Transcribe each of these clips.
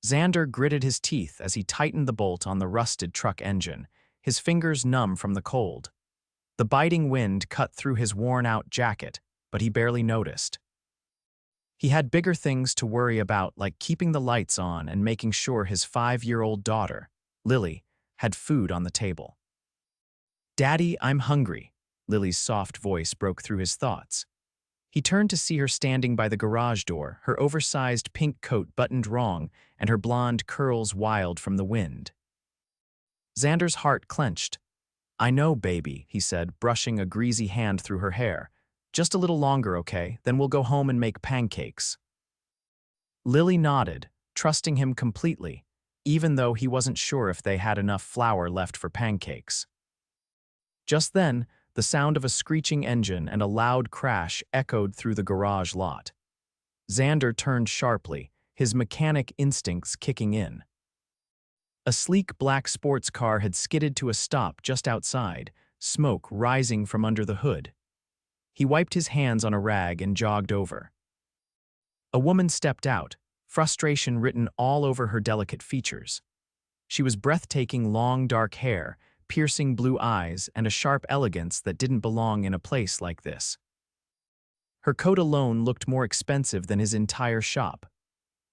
Xander gritted his teeth as he tightened the bolt on the rusted truck engine, his fingers numb from the cold. The biting wind cut through his worn-out jacket, but he barely noticed. He had bigger things to worry about, like keeping the lights on and making sure his 5-year-old daughter, Lily, had food on the table. "Daddy, I'm hungry," Lily's soft voice broke through his thoughts. He turned to see her standing by the garage door, her oversized pink coat buttoned wrong and her blonde curls wild from the wind. Xander's heart clenched. "I know, baby," he said, brushing a greasy hand through her hair. "Just a little longer, okay? Then we'll go home and make pancakes." Lily nodded, trusting him completely, even though he wasn't sure if they had enough flour left for pancakes. Just then, the sound of a screeching engine and a loud crash echoed through the garage lot. Xander turned sharply, his mechanic instincts kicking in. A sleek black sports car had skidded to a stop just outside, smoke rising from under the hood. He wiped his hands on a rag and jogged over. A woman stepped out, frustration written all over her delicate features. She was breathtaking long dark hair, piercing blue eyes, and a sharp elegance that didn't belong in a place like this. Her coat alone looked more expensive than his entire shop.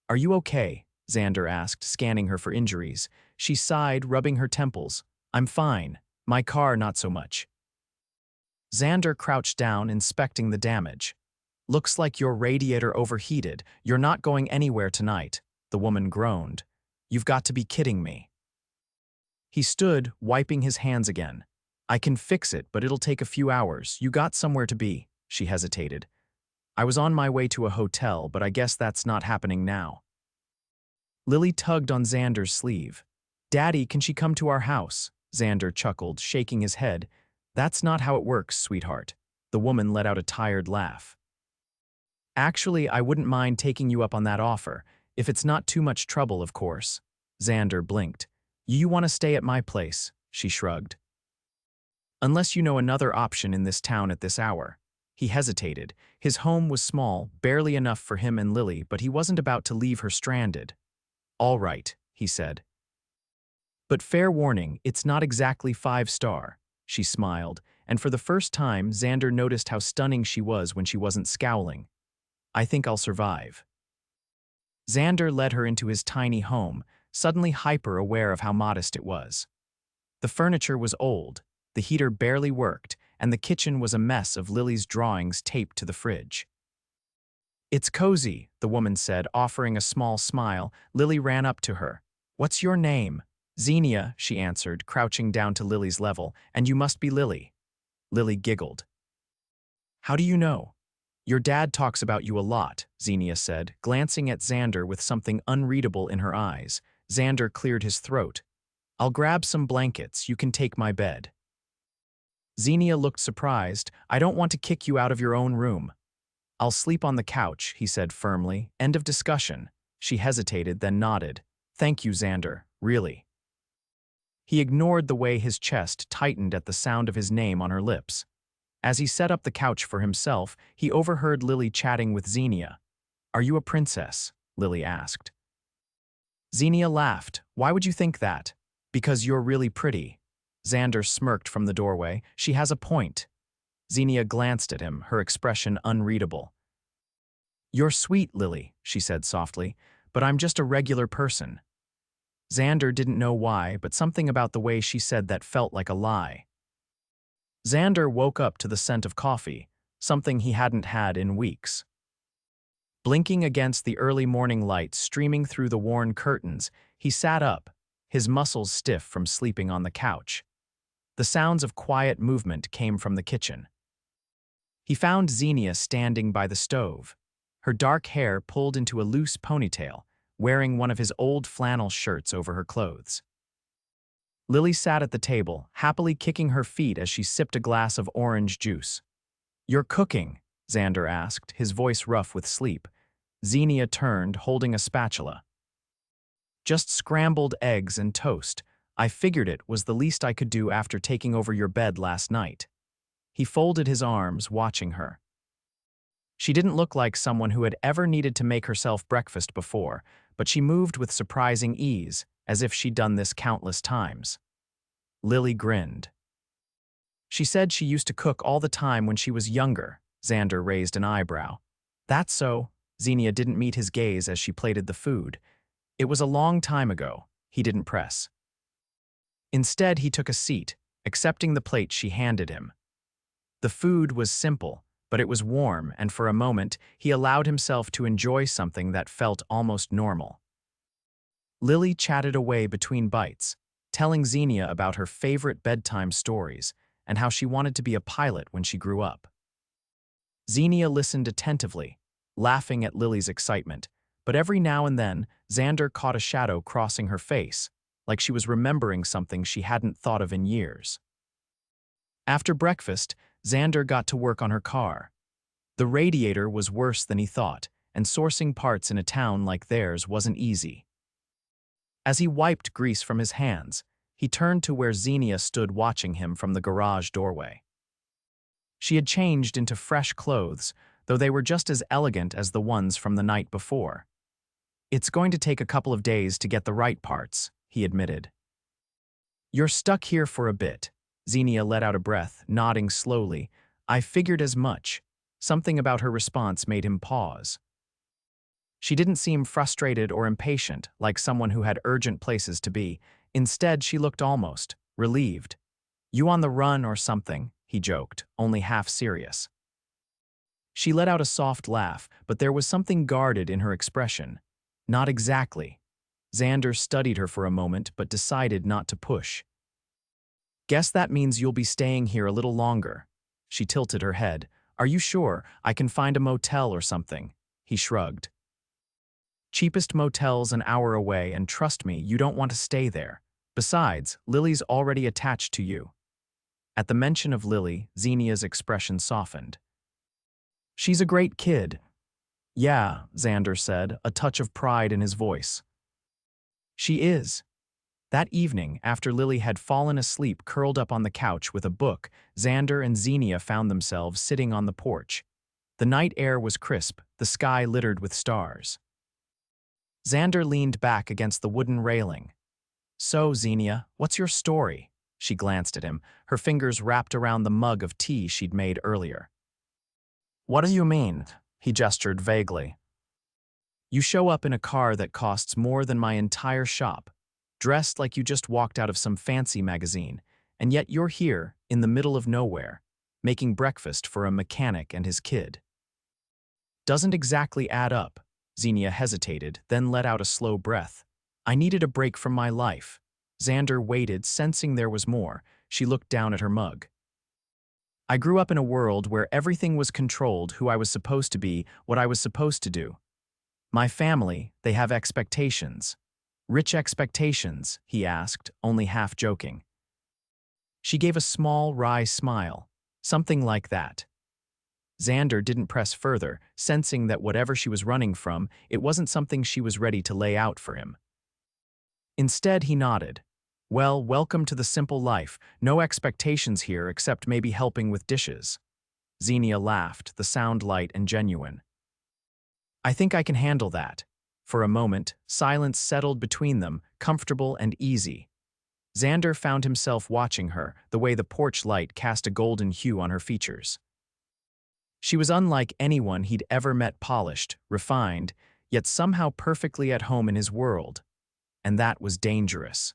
"Are you okay?" Xander asked, scanning her for injuries. She sighed, rubbing her temples. "I'm fine. My car not so much." Xander crouched down, inspecting the damage. "Looks like your radiator overheated. You're not going anywhere tonight," the woman groaned. "You've got to be kidding me." He stood, wiping his hands again. "I can fix it, but it'll take a few hours. You got somewhere to be," she hesitated. "I was on my way to a hotel, but I guess that's not happening now." Lily tugged on Xander's sleeve. "Daddy, can she come to our house?" Xander chuckled, shaking his head. "That's not how it works, sweetheart." The woman let out a tired laugh. "Actually, I wouldn't mind taking you up on that offer, if it's not too much trouble, of course." Xander blinked. "You want to stay at my place," she shrugged. "Unless you know another option in this town at this hour." He hesitated. His home was small, barely enough for him and Lily, but he wasn't about to leave her stranded. "All right," he said. "But fair warning, it's not exactly 5-star. She smiled, and for the first time, Xander noticed how stunning she was when she wasn't scowling. "I think I'll survive." Xander led her into his tiny home, suddenly hyper-aware of how modest it was. The furniture was old, the heater barely worked, and the kitchen was a mess of Lily's drawings taped to the fridge. "It's cozy," the woman said, offering a small smile. Lily ran up to her. "What's your name?" "Xenia," she answered, crouching down to Lily's level. "And you must be Lily." Lily giggled. "How do you know?" "Your dad talks about you a lot," Xenia said, glancing at Xander with something unreadable in her eyes. Xander cleared his throat. "I'll grab some blankets. You can take my bed." Xenia looked surprised. "I don't want to kick you out of your own room." "I'll sleep on the couch," he said firmly. "End of discussion." She hesitated, then nodded. "Thank you, Xander. Really." He ignored the way his chest tightened at the sound of his name on her lips. As he set up the couch for himself, he overheard Lily chatting with Xenia. "Are you a princess?" Lily asked. Xenia laughed. "Why would you think that?" "Because you're really pretty." Xander smirked from the doorway. "She has a point." Xenia glanced at him, her expression unreadable. "You're sweet, Lily," she said softly, "but I'm just a regular person." Xander didn't know why, but something about the way she said that felt like a lie. Xander woke up to the scent of coffee, something he hadn't had in weeks. Blinking against the early morning light streaming through the worn curtains, he sat up, his muscles stiff from sleeping on the couch. The sounds of quiet movement came from the kitchen. He found Xenia standing by the stove, her dark hair pulled into a loose ponytail, wearing one of his old flannel shirts over her clothes. Lily sat at the table, happily kicking her feet as she sipped a glass of orange juice. "You're cooking?" Xander asked, his voice rough with sleep. Xenia turned, holding a spatula. "Just scrambled eggs and toast. I figured it was the least I could do after taking over your bed last night." He folded his arms, watching her. She didn't look like someone who had ever needed to make herself breakfast before, but she moved with surprising ease, as if she'd done this countless times. Lily grinned. She said she used to cook all the time when she was younger. Xander raised an eyebrow. That's so. Xenia didn't meet his gaze as she plated the food. It was a long time ago. He didn't press. Instead, he took a seat, accepting the plate she handed him. The food was simple, but it was warm, and for a moment, he allowed himself to enjoy something that felt almost normal. Lily chatted away between bites, telling Xenia about her favorite bedtime stories and how she wanted to be a pilot when she grew up. Xenia listened attentively, laughing at Lily's excitement, but every now and then, Xander caught a shadow crossing her face, like she was remembering something she hadn't thought of in years. After breakfast, Xander got to work on her car. The radiator was worse than he thought, and sourcing parts in a town like theirs wasn't easy. As he wiped grease from his hands, he turned to where Xenia stood watching him from the garage doorway. She had changed into fresh clothes, though they were just as elegant as the ones from the night before. It's going to take a couple of days to get the right parts, he admitted. You're stuck here for a bit. Xenia let out a breath, nodding slowly. I figured as much. Something about her response made him pause. She didn't seem frustrated or impatient, like someone who had urgent places to be. Instead, she looked almost relieved. You on the run or something, he joked, only half serious. She let out a soft laugh, but there was something guarded in her expression. Not exactly. Xander studied her for a moment, but decided not to push. Guess that means you'll be staying here a little longer. She tilted her head. Are you sure? I can find a motel or something. He shrugged. Cheapest motel's an hour away, and trust me, you don't want to stay there. Besides, Lily's already attached to you. At the mention of Lily, Xenia's expression softened. She's a great kid. Yeah, Xander said, a touch of pride in his voice. She is. That evening, after Lily had fallen asleep curled up on the couch with a book, Xander and Xenia found themselves sitting on the porch. The night air was crisp, the sky littered with stars. Xander leaned back against the wooden railing. So, Xenia, what's your story? She glanced at him, her fingers wrapped around the mug of tea she'd made earlier. What do you mean? He gestured vaguely. You show up in a car that costs more than my entire shop, dressed like you just walked out of some fancy magazine, and yet you're here, in the middle of nowhere, making breakfast for a mechanic and his kid. Doesn't exactly add up. Xenia hesitated, then let out a slow breath. I needed a break from my life. Xander waited, sensing there was more. She looked down at her mug. I grew up in a world where everything was controlled, who I was supposed to be, what I was supposed to do. My family, they have expectations. Rich expectations, he asked, only half joking. She gave a small, wry smile. Something like that. Xander didn't press further, sensing that whatever she was running from, it wasn't something she was ready to lay out for him. Instead, he nodded. Well, welcome to the simple life. No expectations here except maybe helping with dishes. Xenia laughed, the sound light and genuine. I think I can handle that. For a moment, silence settled between them, comfortable and easy. Xander found himself watching her, the way the porch light cast a golden hue on her features. She was unlike anyone he'd ever met, polished, refined, yet somehow perfectly at home in his world. And that was dangerous.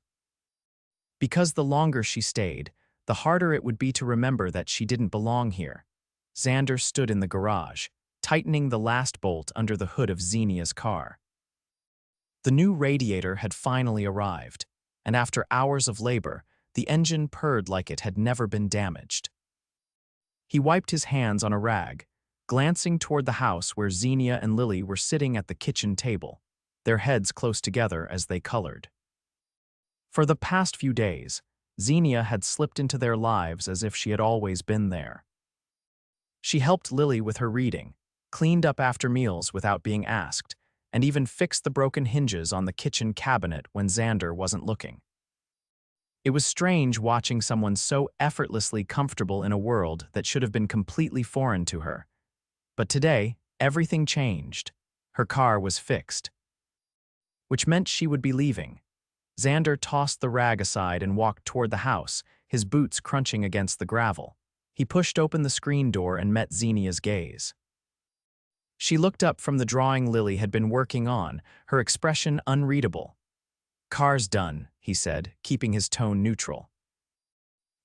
Because the longer she stayed, the harder it would be to remember that she didn't belong here. Xander stood in the garage, tightening the last bolt under the hood of Xenia's car. The new radiator had finally arrived, and after hours of labor, the engine purred like it had never been damaged. He wiped his hands on a rag, glancing toward the house where Xenia and Lily were sitting at the kitchen table, their heads close together as they colored. For the past few days, Xenia had slipped into their lives as if she had always been there. She helped Lily with her reading, cleaned up after meals without being asked, and even fixed the broken hinges on the kitchen cabinet when Xander wasn't looking. It was strange watching someone so effortlessly comfortable in a world that should have been completely foreign to her. But today, everything changed. Her car was fixed. which meant she would be leaving. Xander tossed the rag aside and walked toward the house, his boots crunching against the gravel. He pushed open the screen door and met Xenia's gaze. She looked up from the drawing Lily had been working on, her expression unreadable. "Car's done," he said, keeping his tone neutral.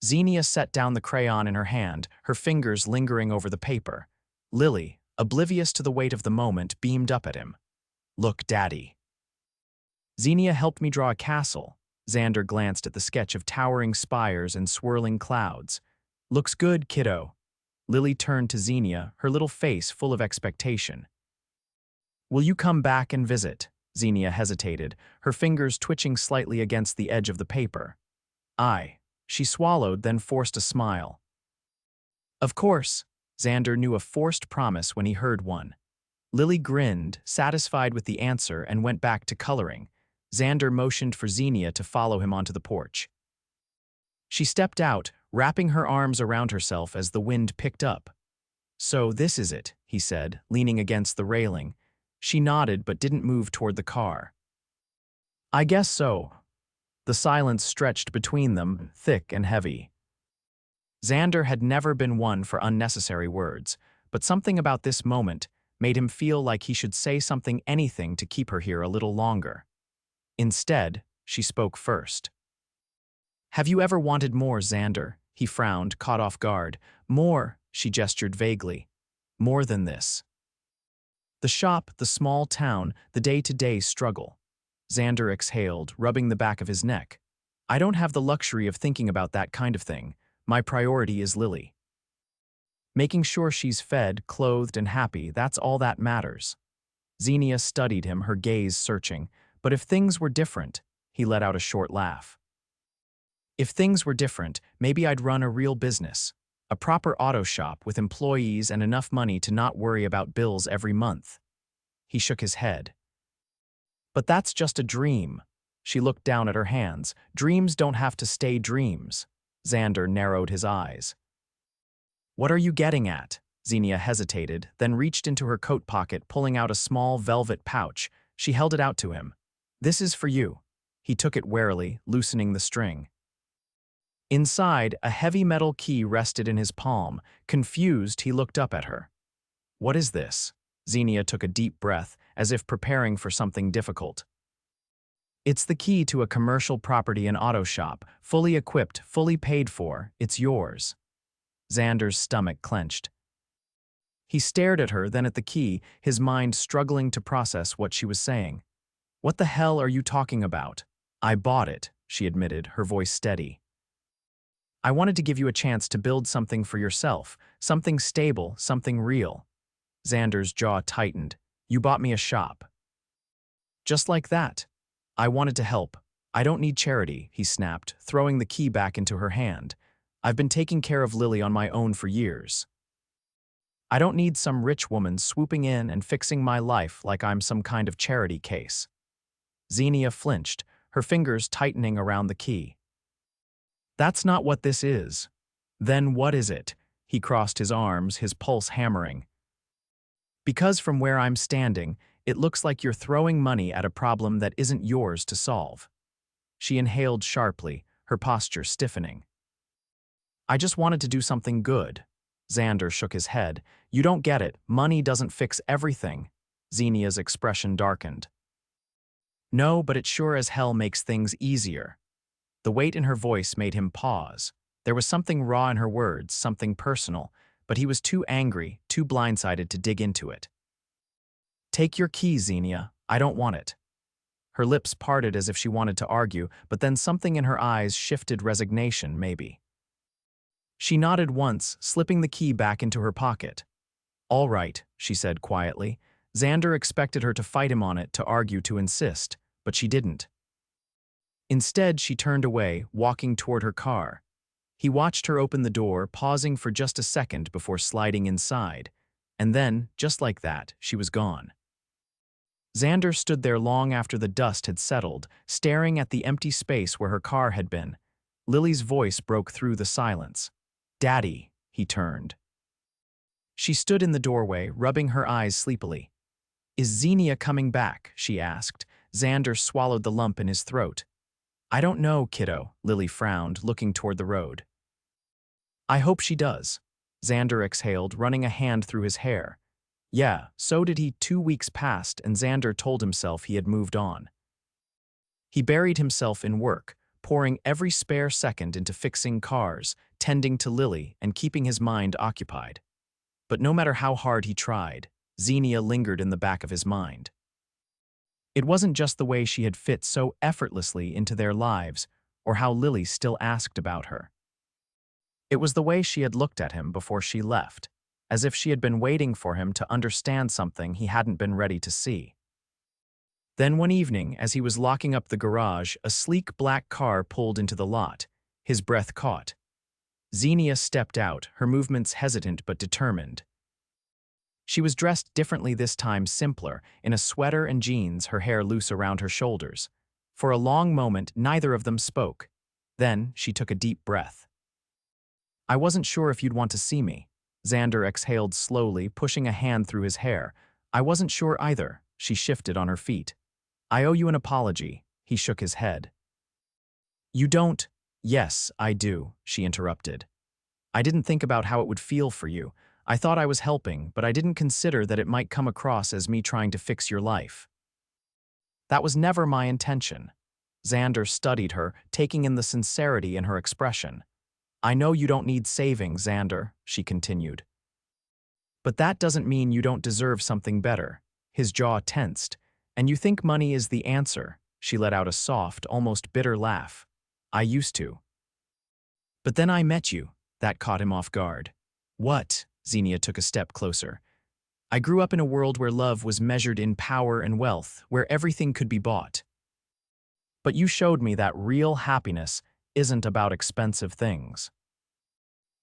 Xenia set down the crayon in her hand, her fingers lingering over the paper. Lily, oblivious to the weight of the moment, beamed up at him. "Look, Daddy." Xenia helped me draw a castle. Xander glanced at the sketch of towering spires and swirling clouds. "Looks good, kiddo." Lily turned to Xenia, her little face full of expectation. "Will you come back and visit?" Xenia hesitated, her fingers twitching slightly against the edge of the paper. "Aye." She swallowed, then forced a smile. "Of course." Xander knew a forced promise when he heard one. Lily grinned, satisfied with the answer, and went back to coloring. Xander motioned for Xenia to follow him onto the porch. She stepped out, wrapping her arms around herself as the wind picked up. "So this is it," he said, leaning against the railing. She nodded but didn't move toward the car. "I guess so." The silence stretched between them, thick and heavy. Xander had never been one for unnecessary words, but something about this moment made him feel like he should say anything to keep her here a little longer. Instead, she spoke first. "Have you ever wanted more, Xander?" He frowned, caught off guard. "More," she gestured vaguely. "More than this." The shop, the small town, the day-to-day struggle. Xander exhaled, rubbing the back of his neck. "I don't have the luxury of thinking about that kind of thing. My priority is Lily. Making sure she's fed, clothed, and happy, that's all that matters." Xenia studied him, her gaze searching. "But if things were different," he let out a short laugh. "If things were different, maybe I'd run a real business. A proper auto shop with employees and enough money to not worry about bills every month." He shook his head. "But that's just a dream." She looked down at her hands. "Dreams don't have to stay dreams." Xander narrowed his eyes. "What are you getting at?" Xenia hesitated, then reached into her coat pocket, pulling out a small velvet pouch. She held it out to him. "This is for you." He took it warily, loosening the string. Inside, a heavy metal key rested in his palm. Confused, he looked up at her. "What is this?" Xenia took a deep breath, as if preparing for something difficult. "It's the key to a commercial property and auto shop, fully equipped, fully paid for. It's yours." Xander's stomach clenched. He stared at her, then at the key, his mind struggling to process what she was saying. "What the hell are you talking about?" "I bought it," she admitted, her voice steady. "I wanted to give you a chance to build something for yourself, something stable, something real." Xander's jaw tightened. "You bought me a shop." "Just like that." "I wanted to help. I don't need charity," he snapped, throwing the key back into her hand. "I've been taking care of Lily on my own for years. I don't need some rich woman swooping in and fixing my life like I'm some kind of charity case." Xenia flinched, her fingers tightening around the key. "That's not what this is." "Then what is it?" He crossed his arms, his pulse hammering. "Because from where I'm standing, it looks like you're throwing money at a problem that isn't yours to solve." She inhaled sharply, her posture stiffening. "I just wanted to do something good." Xander shook his head. "You don't get it. Money doesn't fix everything." Xenia's expression darkened. "No, but it sure as hell makes things easier." The weight in her voice made him pause. There was something raw in her words, something personal, but he was too angry, too blindsided to dig into it. "Take your key, Xenia. I don't want it." Her lips parted as if she wanted to argue, but then something in her eyes shifted, resignation, maybe. She nodded once, slipping the key back into her pocket. "All right," she said quietly. Xander expected her to fight him on it, to argue, to insist, but she didn't. Instead, she turned away, walking toward her car. He watched her open the door, pausing for just a second before sliding inside. And then, just like that, she was gone. Xander stood there long after the dust had settled, staring at the empty space where her car had been. Lily's voice broke through the silence. "Daddy," he turned. She stood in the doorway, rubbing her eyes sleepily. "Is Xenia coming back?" she asked. Xander swallowed the lump in his throat. I don't know, kiddo, Lily frowned, looking toward the road. I hope she does. Xander exhaled, running a hand through his hair. Yeah, so did he. 2 weeks passed, and Xander told himself he had moved on. He buried himself in work, pouring every spare second into fixing cars, tending to Lily, and keeping his mind occupied. But no matter how hard he tried, Xenia lingered in the back of his mind. It wasn't just the way she had fit so effortlessly into their lives, or how Lily still asked about her. It was the way she had looked at him before she left, as if she had been waiting for him to understand something he hadn't been ready to see. Then one evening, as he was locking up the garage, a sleek black car pulled into the lot. His breath caught. Xenia stepped out, her movements hesitant but determined. She was dressed differently this time, simpler, in a sweater and jeans, her hair loose around her shoulders. For a long moment, neither of them spoke. Then she took a deep breath. I wasn't sure if you'd want to see me. Xander exhaled slowly, pushing a hand through his hair. I wasn't sure either. She shifted on her feet. I owe you an apology. He shook his head. You don't? Yes, I do, she interrupted. I didn't think about how it would feel for you. I thought I was helping, but I didn't consider that it might come across as me trying to fix your life. That was never my intention. Xander studied her, taking in the sincerity in her expression. I know you don't need saving, Xander, she continued. But that doesn't mean you don't deserve something better. His jaw tensed. And you think money is the answer? She let out a soft, almost bitter laugh. I used to. But then I met you. That caught him off guard. What? Xenia took a step closer. I grew up in a world where love was measured in power and wealth, where everything could be bought. But you showed me that real happiness isn't about expensive things.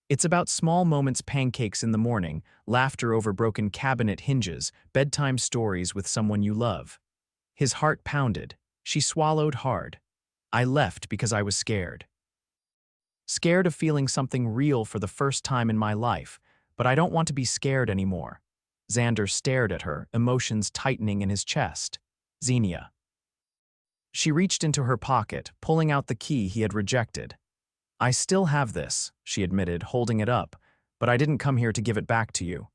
It's about small moments, pancakes in the morning, laughter over broken cabinet hinges, bedtime stories with someone you love. His heart pounded. She swallowed hard. I left because I was scared. Scared of feeling something real for the first time in my life, but I don't want to be scared anymore. Xander stared at her, emotions tightening in his chest. Xenia. She reached into her pocket, pulling out the key he had rejected. I still have this, she admitted, holding it up, but I didn't come here to give it back to you.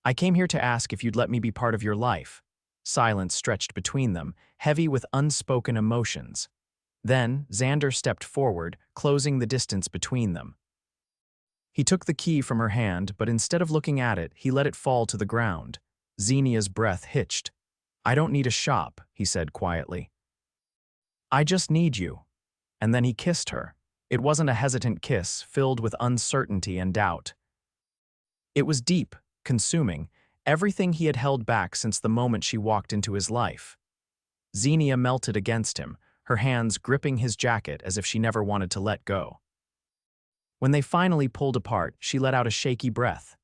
I came here to ask if you'd let me be part of your life. Silence stretched between them, heavy with unspoken emotions. Then, Xander stepped forward, closing the distance between them. He took the key from her hand, but instead of looking at it, he let it fall to the ground. Xenia's breath hitched. I don't need a shop, he said quietly. I just need you. And then he kissed her. It wasn't a hesitant kiss, filled with uncertainty and doubt. It was deep, consuming, everything he had held back since the moment she walked into his life. Xenia melted against him, her hands gripping his jacket as if she never wanted to let go. When they finally pulled apart, she let out a shaky breath.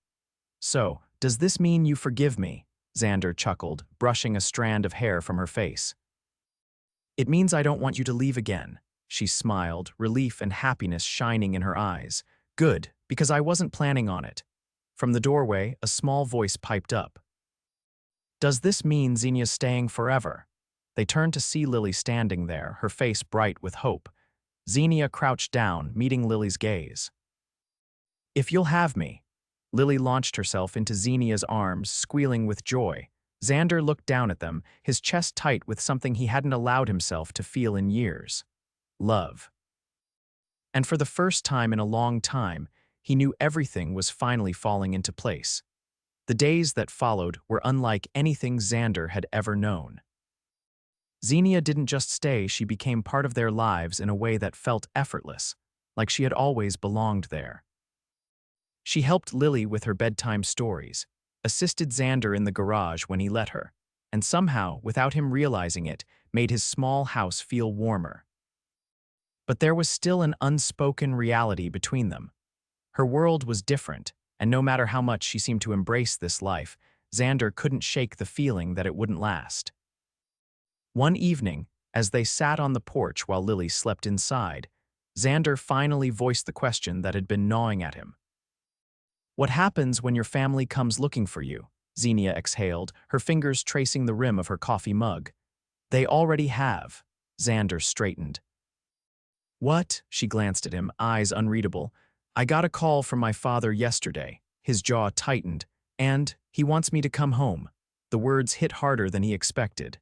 So, does this mean you forgive me? Xander chuckled, brushing a strand of hair from her face. It means I don't want you to leave again. She smiled, relief and happiness shining in her eyes. Good, because I wasn't planning on it. From the doorway, a small voice piped up. Does this mean Xenia's staying forever? They turned to see Lily standing there, her face bright with hope. Xenia crouched down, meeting Lily's gaze. If you'll have me. Lily launched herself into Xenia's arms, squealing with joy. Xander looked down at them, his chest tight with something he hadn't allowed himself to feel in years. Love. And for the first time in a long time, he knew everything was finally falling into place. The days that followed were unlike anything Xander had ever known. Xenia didn't just stay, she became part of their lives in a way that felt effortless, like she had always belonged there. She helped Lily with her bedtime stories, assisted Xander in the garage when he let her, and somehow, without him realizing it, made his small house feel warmer. But there was still an unspoken reality between them. Her world was different, and no matter how much she seemed to embrace this life, Xander couldn't shake the feeling that it wouldn't last. One evening, as they sat on the porch while Lily slept inside, Xander finally voiced the question that had been gnawing at him. What happens when your family comes looking for you? Xenia exhaled, her fingers tracing the rim of her coffee mug. They already have. Xander straightened. What? She glanced at him, eyes unreadable. I got a call from my father yesterday. His jaw tightened. And he wants me to come home. The words hit harder than he expected.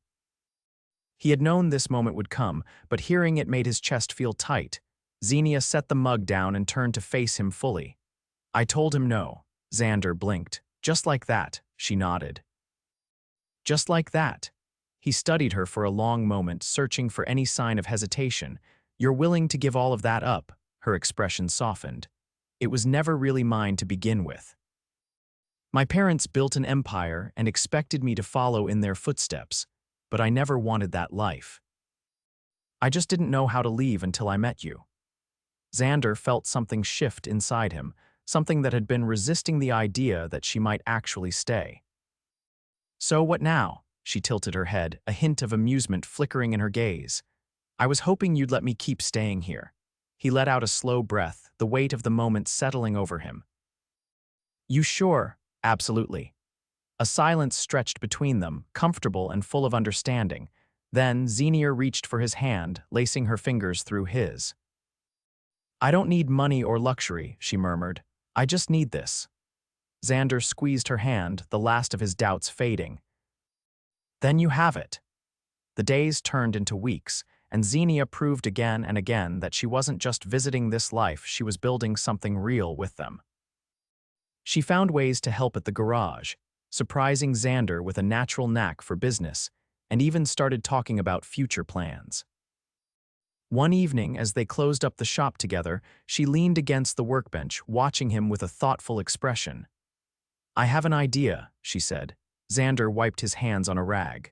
He had known this moment would come, but hearing it made his chest feel tight. Xenia set the mug down and turned to face him fully. I told him no. Xander blinked. Just like that, she nodded. Just like that. He studied her for a long moment, searching for any sign of hesitation. You're willing to give all of that up? Her expression softened. It was never really mine to begin with. My parents built an empire and expected me to follow in their footsteps, but I never wanted that life. I just didn't know how to leave until I met you. Xander felt something shift inside him, something that had been resisting the idea that she might actually stay. So what now? She tilted her head, a hint of amusement flickering in her gaze. I was hoping you'd let me keep staying here. He let out a slow breath, the weight of the moment settling over him. You sure? Absolutely. A silence stretched between them, comfortable and full of understanding. Then Xenia reached for his hand, lacing her fingers through his. I don't need money or luxury, she murmured. I just need this. Xander squeezed her hand, the last of his doubts fading. Then you have it. The days turned into weeks, and Xenia proved again and again that she wasn't just visiting this life, she was building something real with them. She found ways to help at the garage, surprising Xander with a natural knack for business, and even started talking about future plans. One evening, as they closed up the shop together, she leaned against the workbench, watching him with a thoughtful expression. I have an idea, she said. Xander wiped his hands on a rag.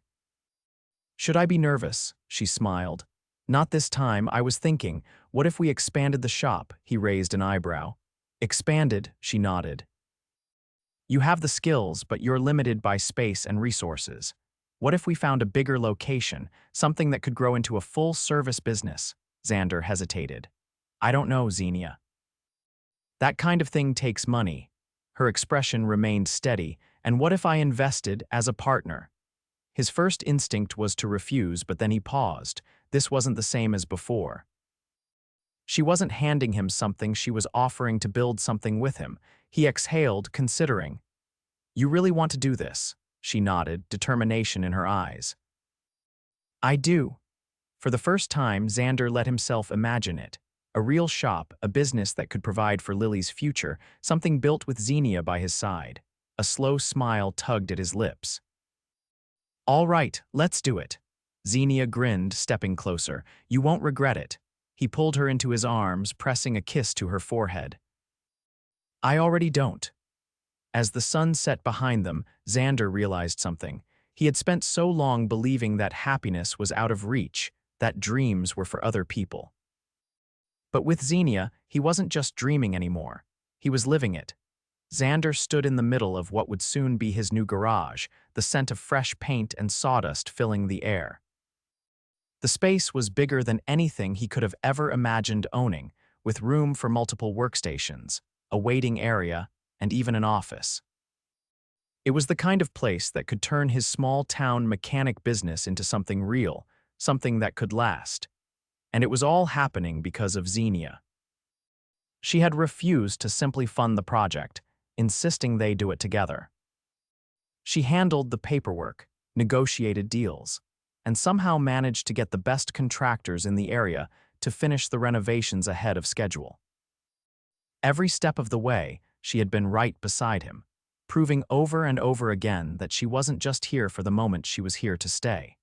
Should I be nervous? She smiled. Not this time, I was thinking, what if we expanded the shop? He raised an eyebrow. Expanded, she nodded. You have the skills, but you're limited by space and resources. What if we found a bigger location, something that could grow into a full-service business? Xander hesitated. I don't know, Xenia. That kind of thing takes money. Her expression remained steady. And what if I invested as a partner? His first instinct was to refuse, but then he paused. This wasn't the same as before. She wasn't handing him something, she was offering to build something with him. He exhaled, considering. You really want to do this? She nodded, determination in her eyes. I do. For the first time, Xander let himself imagine it. A real shop, a business that could provide for Lily's future, something built with Xenia by his side. A slow smile tugged at his lips. All right, let's do it. Xenia grinned, stepping closer. You won't regret it. He pulled her into his arms, pressing a kiss to her forehead. I already don't. As the sun set behind them, Xander realized something. He had spent so long believing that happiness was out of reach, that dreams were for other people. But with Xenia, he wasn't just dreaming anymore. He was living it. Xander stood in the middle of what would soon be his new garage, the scent of fresh paint and sawdust filling the air. The space was bigger than anything he could have ever imagined owning, with room for multiple workstations, a waiting area, and even an office. It was the kind of place that could turn his small-town mechanic business into something real, something that could last. And it was all happening because of Xenia. She had refused to simply fund the project, insisting they do it together. She handled the paperwork, negotiated deals, and somehow managed to get the best contractors in the area to finish the renovations ahead of schedule. Every step of the way, she had been right beside him, proving over and over again that she wasn't just here for the moment, she was here to stay.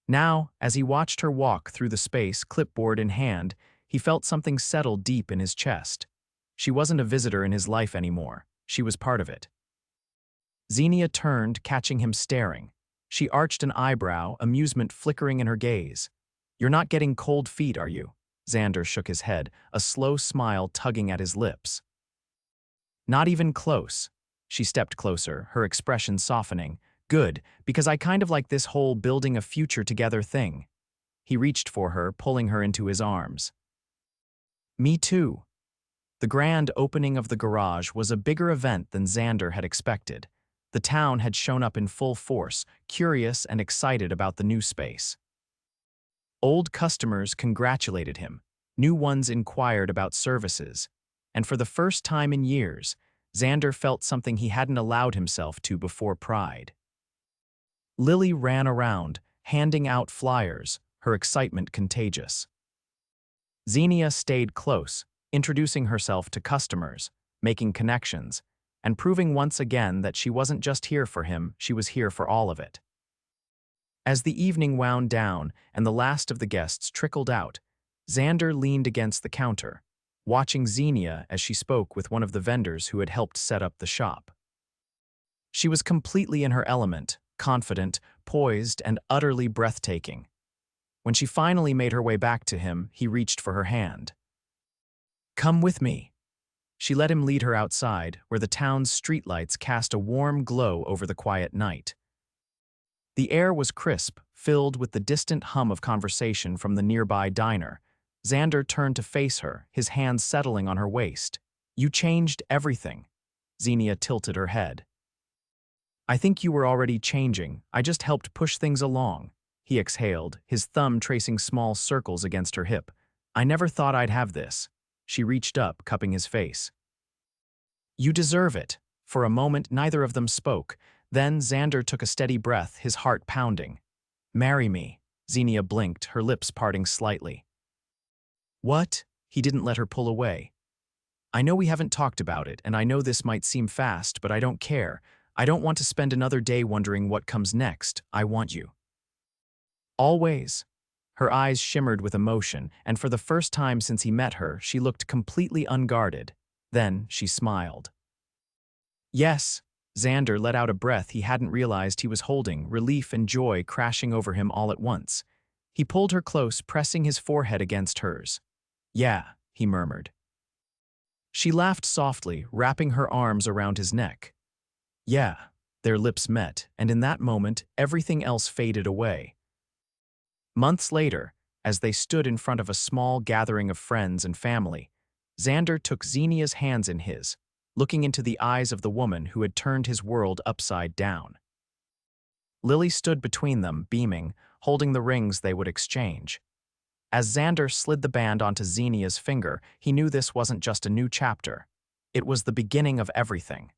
Now, as he watched her walk through the space, clipboard in hand, he felt something settle deep in his chest. She wasn't a visitor in his life anymore. She was part of it. Xenia turned, catching him staring. She arched an eyebrow, amusement flickering in her gaze. You're not getting cold feet, are you? Xander shook his head, a slow smile tugging at his lips. Not even close. She stepped closer, her expression softening. Good, because I kind of like this whole building a future together thing. He reached for her, pulling her into his arms. Me too. The grand opening of the garage was a bigger event than Xander had expected. The town had shown up in full force, curious and excited about the new space. Old customers congratulated him, new ones inquired about services, and for the first time in years, Xander felt something he hadn't allowed himself to before: pride. Lily ran around, handing out flyers, her excitement contagious. Xenia stayed close, introducing herself to customers, making connections, and proving once again that she wasn't just here for him, she was here for all of it. As the evening wound down and the last of the guests trickled out, Xander leaned against the counter, watching Xenia as she spoke with one of the vendors who had helped set up the shop. She was completely in her element, confident, poised, and utterly breathtaking. When she finally made her way back to him, he reached for her hand. "Come with me." She let him lead her outside, where the town's streetlights cast a warm glow over the quiet night. The air was crisp, filled with the distant hum of conversation from the nearby diner. Xander turned to face her, his hands settling on her waist. "You changed everything." Xenia tilted her head. "I think you were already changing. I just helped push things along." He exhaled, his thumb tracing small circles against her hip. "I never thought I'd have this." She reached up, cupping his face. "You deserve it." For a moment, neither of them spoke. Then Xander took a steady breath, his heart pounding. "Marry me." Xenia blinked, her lips parting slightly. "What?" He didn't let her pull away. "I know we haven't talked about it, and I know this might seem fast, but I don't care. I don't want to spend another day wondering what comes next. I want you." "Always." Her eyes shimmered with emotion, and for the first time since he met her, she looked completely unguarded. Then she smiled. "Yes." Xander let out a breath he hadn't realized he was holding, relief and joy crashing over him all at once. He pulled her close, pressing his forehead against hers. "Yeah," he murmured. She laughed softly, wrapping her arms around his neck. "Yeah." Their lips met, and in that moment, everything else faded away. Months later, as they stood in front of a small gathering of friends and family, Xander took Xenia's hands in his, looking into the eyes of the woman who had turned his world upside down. Lily stood between them, beaming, holding the rings they would exchange. As Xander slid the band onto Xenia's finger, he knew this wasn't just a new chapter. It was the beginning of everything.